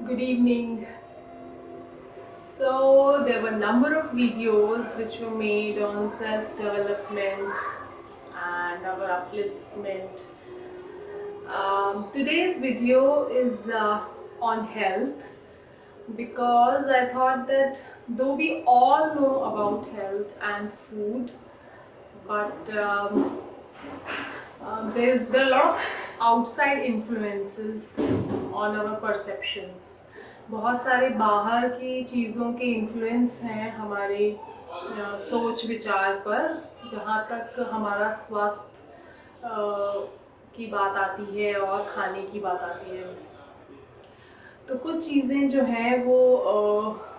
Good evening. So there were a number of videos which were made on self-development and our upliftment. Today's video is on health because I thought that though we all know about health and food, but there are a lot of outside influences on our perceptions. बहुत सारे बाहर की चीज़ों के influence हैं हमारे सोच विचार पर, जहाँ तक हमारा स्वास्थ्य की बात आती है और खाने की बात आती है। तो कुछ चीज़ें जो हैं वो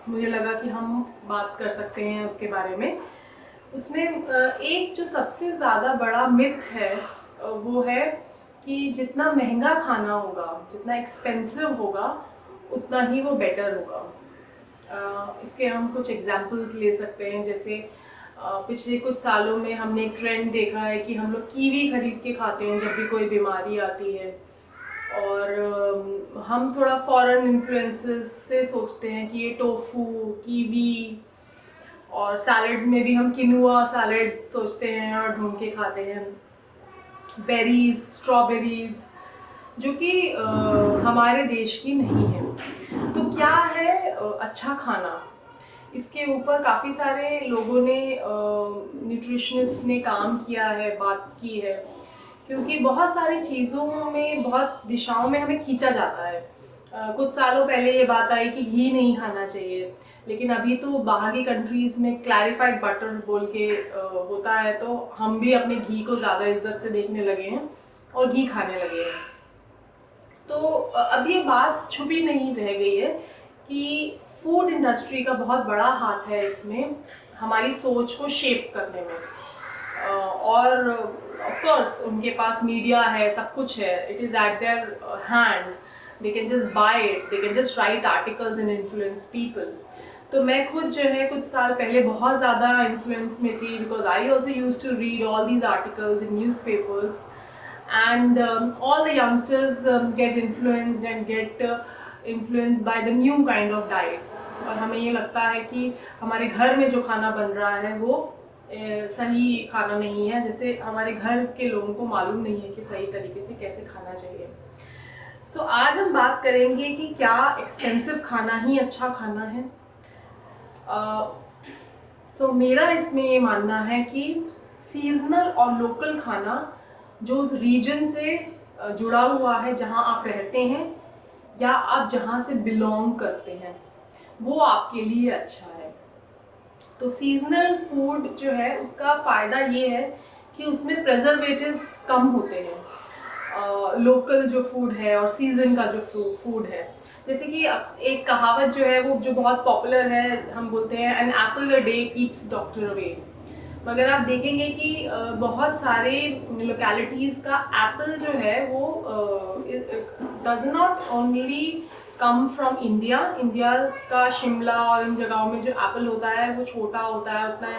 मुझे लगा कि हम बात कर सकते हैं उसके बारे में। उसमें एक जो सबसे ज़्यादा बड़ा मिथ है वो है कि जितना महंगा खाना होगा, जितना एक्सपेंसिव होगा, उतना ही वो बेटर होगा। इसके हम कुछ एग्जांपल्स ले सकते हैं। जैसे पिछले कुछ सालों में हमने एक ट्रेंड देखा है कि हम लोग कीवी खरीद के खाते हैं जब भी कोई बीमारी आती है, और हम थोड़ा फॉरेन इन्फ्लुएंसेस से सोचते हैं कि ये टोफू, कीवी, और सैलड्स में भी हम किनुआ सैलड सोचते हैं और ढूंढ के खाते हैं। बेरीज, स्ट्रॉबेरीज, जो कि हमारे देश की नहीं है। तो क्या है अच्छा खाना? इसके ऊपर काफ़ी सारे लोगों ने, न्यूट्रिशनिस्ट ने काम किया है, बात की है, क्योंकि बहुत सारी चीज़ों में, बहुत दिशाओं में हमें खींचा जाता है। कुछ सालों पहले ये बात आई कि घी नहीं खाना चाहिए, लेकिन अभी तो बाहर की कंट्रीज़ में क्लैरिफाइड बटर बोल के होता है, तो हम भी अपने घी को ज़्यादा इज्जत से देखने लगे हैं और घी खाने लगे हैं। तो अब ये बात छुपी नहीं रह गई है कि फूड इंडस्ट्री का बहुत बड़ा हाथ है इसमें, हमारी सोच को शेप करने में। और ऑफ कोर्स उनके पास मीडिया है, सब कुछ है, it is eight their hand, they can just by it, they can just right articles and influence people. तो मैं खुद जो है कुछ साल पहले बहुत ज़्यादा इन्फ्लुएंस में थी, because I also use to read all these articles in newspapers, and all the youngsters get influenced and get influenced by the new kind of diets। और हमें ये लगता है कि हमारे घर में जो खाना बन रहा है वो सही खाना नहीं है, जैसे हमारे घर के लोगों को मालूम नहीं है कि सही तरीके से कैसे खाना चाहिए। सो आज हम बात करेंगे कि क्या एक्सपेंसिव खाना ही अच्छा खाना है। सो मेरा इसमें ये मानना है कि सीजनल और लोकल खाना जो उस रीजन से जुड़ा हुआ है, जहाँ आप रहते हैं या आप जहाँ से बिलोंग करते हैं, वो आपके लिए अच्छा है। तो सीजनल फूड जो है उसका फ़ायदा ये है कि उसमें प्रेजर्वेटिव्स कम होते हैं। लोकल जो फूड है और सीज़न का जो फूड है, जैसे कि एक कहावत जो है वो जो बहुत पॉपुलर है, हम बोलते हैं an apple a day keeps doctor away. मगर आप देखेंगे कि बहुत सारे लोकेलिटीज़ का एप्पल जो है वो does not only come from India. India का शिमला और इन जगहों में जो एप्पल होता है वो छोटा होता है, उतना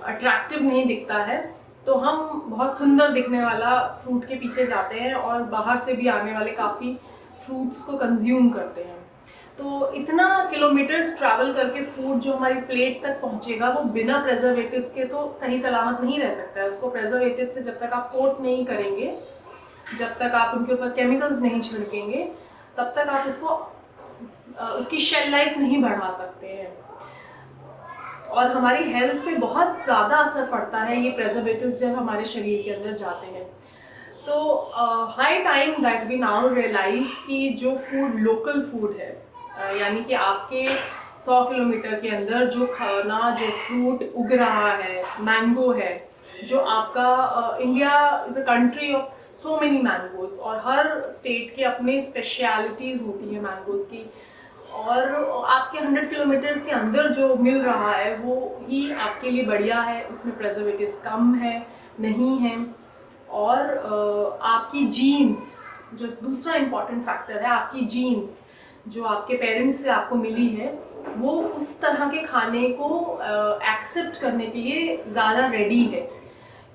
अट्रैक्टिव नहीं दिखता है। तो हम बहुत सुंदर दिखने वाला फ्रूट के पीछे जाते हैं और बाहर से भी आने वाले काफ़ी फ्रूट्स को कंज्यूम करते हैं। तो इतना किलोमीटर्स ट्रैवल करके फूड जो हमारी प्लेट तक पहुंचेगा वो बिना प्रेजर्वेटिव्स के तो सही सलामत नहीं रह सकता है। उसको प्रेजर्वेटिव से जब तक आप कोट नहीं करेंगे, जब तक आप उनके ऊपर केमिकल्स नहीं छिड़केंगे, तब तक आप उसकी शेल लाइफ नहीं बढ़ा सकते हैं। और हमारी हेल्थ पे बहुत ज़्यादा असर पड़ता है ये प्रेजर्वेटिव्स जब हमारे शरीर के अंदर जाते हैं। तो high time that we now realise कि जो फूड लोकल फूड है, यानी कि आपके 100 किलोमीटर के अंदर जो खाना, जो फ्रूट उग रहा है, मैंगो है, जो आपका India is a country of so many mangoes, और हर स्टेट के अपने स्पेशलिटीज़ होती हैं मैंगोज़ की, और आपके 100 किलोमीटर्स के अंदर जो मिल रहा है वो ही आपके लिए बढ़िया है, उसमें प्रेजर्वेटिव्स कम है, नहीं है। और आपकी जीन्स, जो दूसरा इम्पॉर्टेंट फैक्टर है, आपकी जीन्स जो आपके पेरेंट्स से आपको मिली है, वो उस तरह के खाने को एक्सेप्ट करने के लिए ज़्यादा रेडी है,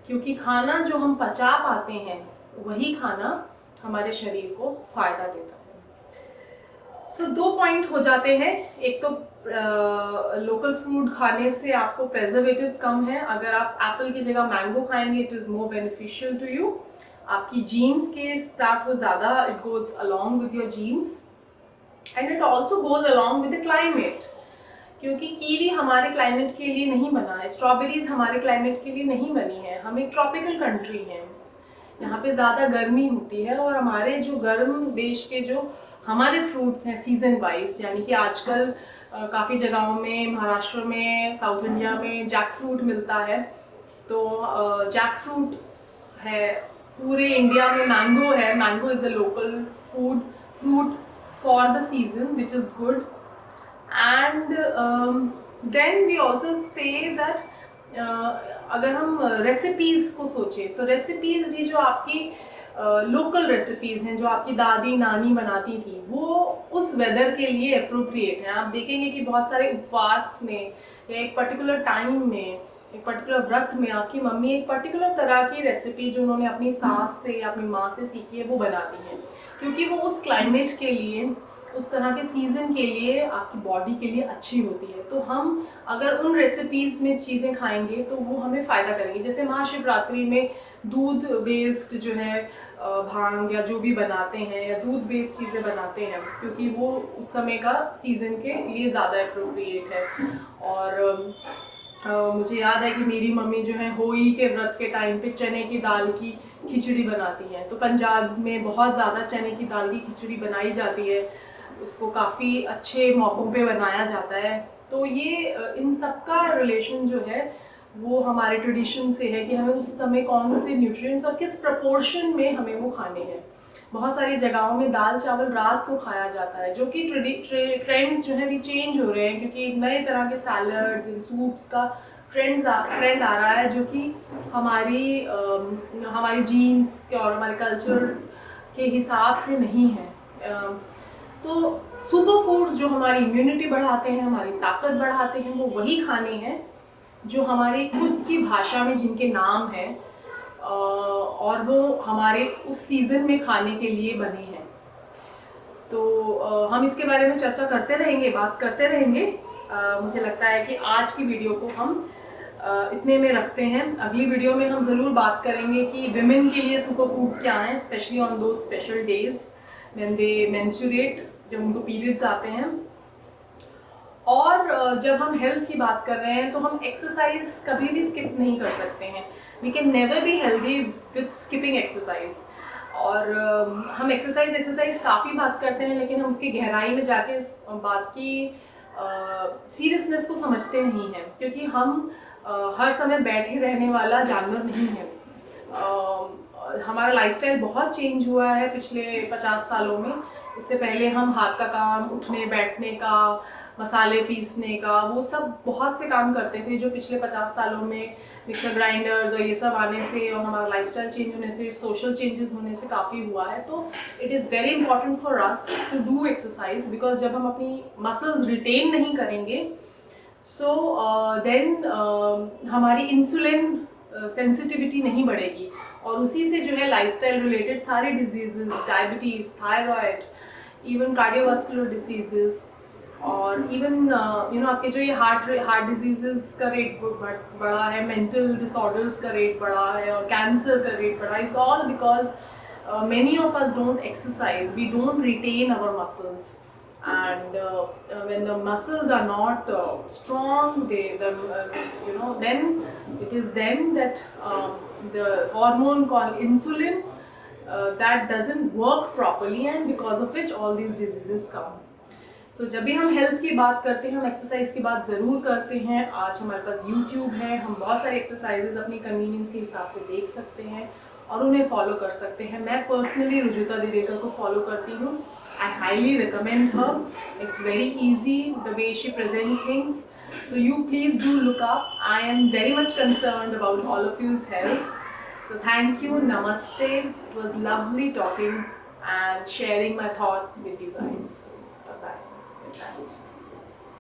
क्योंकि खाना जो हम पचा पाते हैं वही खाना हमारे शरीर को फ़ायदा देता है। सो 2 पॉइंट हो जाते हैं। एक तो लोकल फूड खाने से आपको प्रेजर्वेटिव्स कम है। अगर आप एप्पल की जगह मैंगो खाएंगे, it is more beneficial to you. आपकी जीन्स के साथ वो ज़्यादा, it goes along with your genes and it also goes along with the climate, क्योंकि कीवी हमारे क्लाइमेट के लिए नहीं बना है, स्ट्रॉबेरीज हमारे क्लाइमेट के लिए नहीं बनी है। हम एक ट्रॉपिकल कंट्री हैं, यहाँ पे ज़्यादा गर्मी होती है और हमारे जो गर्म देश के जो हमारे फ्रूट्स हैं सीजन वाइज, यानी कि आजकल काफ़ी जगहों में, महाराष्ट्र में, साउथ इंडिया में जैक फ्रूट मिलता है। तो जैक फ्रूट है, पूरे इंडिया में मैंगो है। Mango is a local fruit for the season which is good. And then we also say that अगर हम रेसिपीज़ को सोचें तो रेसिपीज़ भी जो आपकी लोकल रेसिपीज़ हैं, जो आपकी दादी नानी बनाती थी, वो उस वेदर के लिए अप्रोप्रिएट हैं। आप देखेंगे कि बहुत सारे उपवास में या एक पर्टिकुलर टाइम में, एक पर्टिकुलर व्रत में आपकी मम्मी एक पर्टिकुलर तरह की रेसिपी जो उन्होंने अपनी सास से या अपनी माँ से सीखी है वो बनाती हैं, क्योंकि वो उस क्लाइमेट के लिए, उस तरह के सीज़न के लिए आपकी बॉडी के लिए अच्छी होती है। तो हम अगर उन रेसिपीज़ में चीज़ें खाएंगे तो वो हमें फ़ायदा करेंगी। जैसे महाशिवरात्रि में दूध बेस्ड जो है भांग या जो भी बनाते हैं, या दूध बेस्ड चीज़ें बनाते हैं, क्योंकि वो उस समय का सीज़न के लिए ज़्यादा अप्रोप्रिएट है। और मुझे याद है कि मेरी मम्मी जो है होली के व्रत के टाइम पे चने की दाल की खिचड़ी बनाती हैं। तो पंजाब में बहुत ज़्यादा चने की दाल की खिचड़ी बनाई जाती है, उसको काफ़ी अच्छे मौक़ों पे बनाया जाता है। तो ये इन सब का रिलेशन जो है वो हमारे ट्रेडिशन से है कि हमें उस समय कौन से न्यूट्रिएंट्स और किस प्रपोर्शन में हमें वो खाने हैं। बहुत सारी जगहों में दाल चावल रात को खाया जाता है, जो कि ट्रेंड्स जो है भी चेंज हो रहे हैं, क्योंकि नए तरह के सैलड्स एंड सूप्स का ट्रेंड आ रहा है, जो कि हमारी जीन्स और हमारे कल्चर के हिसाब से नहीं है। तो सुपर फूड्स जो हमारी इम्यूनिटी बढ़ाते हैं, हमारी ताकत बढ़ाते हैं, वो वही खाने हैं जो हमारी खुद की भाषा में जिनके नाम हैं और वो हमारे उस सीज़न में खाने के लिए बने हैं। तो हम इसके बारे में चर्चा करते रहेंगे, बात करते रहेंगे। मुझे लगता है कि आज की वीडियो को हम इतने में रखते हैं। अगली वीडियो में हम ज़रूर बात करेंगे कि विमेन के लिए सुपर फूड क्या हैं, स्पेशली ऑन दो special days when they menstruate, जब उनको पीरियड्स आते हैं। और जब हम हेल्थ की बात कर रहे हैं तो हम एक्सरसाइज कभी भी स्किप नहीं कर सकते हैं। We can never be healthy with skipping exercise. और हम एक्सरसाइज काफ़ी बात करते हैं, लेकिन हम उसकी गहराई में जाके इस बात की सीरियसनेस को समझते नहीं हैं, क्योंकि हम हर समय बैठे रहने वाला जानवर नहीं है। हमारा लाइफस्टाइल बहुत चेंज हुआ है पिछले 50 सालों में। इससे पहले हम हाथ का काम, उठने बैठने का, मसाले पीसने का, वो सब बहुत से काम करते थे, जो पिछले 50 सालों में मिक्सर ग्राइंडर्स और ये सब आने से और हमारा लाइफस्टाइल चेंज होने से, सोशल चेंजेस होने से काफ़ी हुआ है। तो it is very important for us to do exercise, because जब हम अपनी मसल्स रिटेन नहीं करेंगे सो देन हमारी इंसुलिन सेंसिटिविटी नहीं बढ़ेगी, और उसी से जो है लाइफस्टाइल रिलेटेड सारे diseases, diabetes, thyroid, even cardiovascular diseases, और इवन आपके जो ये हार्ट डिजीजेस का रेट बढ़ा है, मेंटल डिसऑर्डर्स का रेट बढ़ा है, और कैंसर का रेट बढ़ा है। It's all because many of us don't exercise, we don't retain our muscles, and when the muscles are not strong, then it is then that the hormone called insulin that doesn't work properly, and because of which all these diseases come. So जब भी हम health की बात करते हैं, हम exercise की बात ज़रूर करते हैं। आज हमारे पास यूट्यूब है, हम बहुत सारे एक्सरसाइजेज अपनी कन्वीनियंस के हिसाब से देख सकते हैं और उन्हें फॉलो कर सकते हैं। मैं पर्सनली रुजुता दिवेकर को फॉलो करती हूँ। I highly recommend her, it's very easy the way she present things, so you please do look up. I am very much concerned about all of use health. So thank you, namaste. It was lovely talking and sharing my thoughts with you guys. Bye bye. Good night.